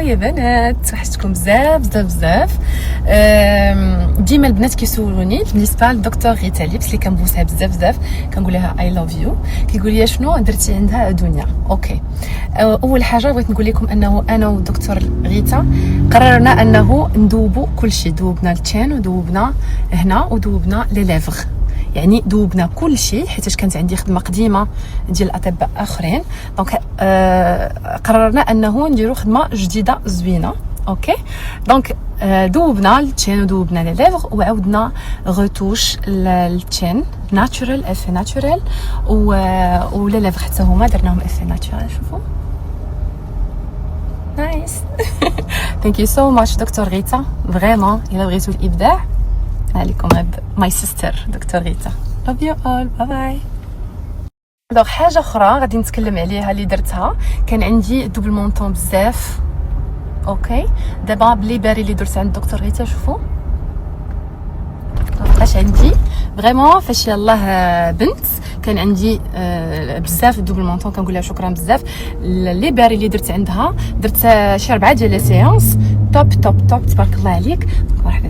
يا بنات، وحشتكم بزاف بزاف بزاف. ديما البنات كيسولوني بالنسبه للدكتور غيتا ليبس اللي كنبوسها بزاف بزاف، كنقول لها اي لاف يو. كيقول لي شنو درتي عندها دنيا؟ اوكي، اول حاجه بغيت نقول لكم انه انا والدكتور غيتا قررنا انه ندوبوا كل شيء. دوبنا التشين ودوبنا هنا ودوبنا لي ليفغ، يعني دوبنا كل شيء حيتاش كانت عندي خدمه قديمه ديال الاطباء اخرين. دونك قررنا انه نديرو خدمه جديده زوينه. اوكي، دونك دوبنا التشين ودوبنا لي ليفغ وعاودنا غوتوش التشين ناتشورال اف ناتشورال و لي ليفغ حتى هما درناهم اف ناتشورال. شوفوا نايس. ثانك يو سو ماتش دكتور غيتا، فريمون الا بغيتوا الابداع عليكم هاد ماي سيستر دكتور غيتا. لاف يو اول، باي باي. دونك حاجه اخرى غادي نتكلم عليها اللي درتها، كان عندي دوبل مونطون بزاف. اوكي، دابا بلي باري اللي درت عند الدكتور غيتا شوفوا بقاش عندي فريمون. فاش يلاه بنت كان عندي بزاف دوبل مونطون، كنقول لها شكرا بزاف. لي باري اللي درت عندها درت شي 4 ديال لي سيونس توب توب توب، تبارك الله عليك. مرحبا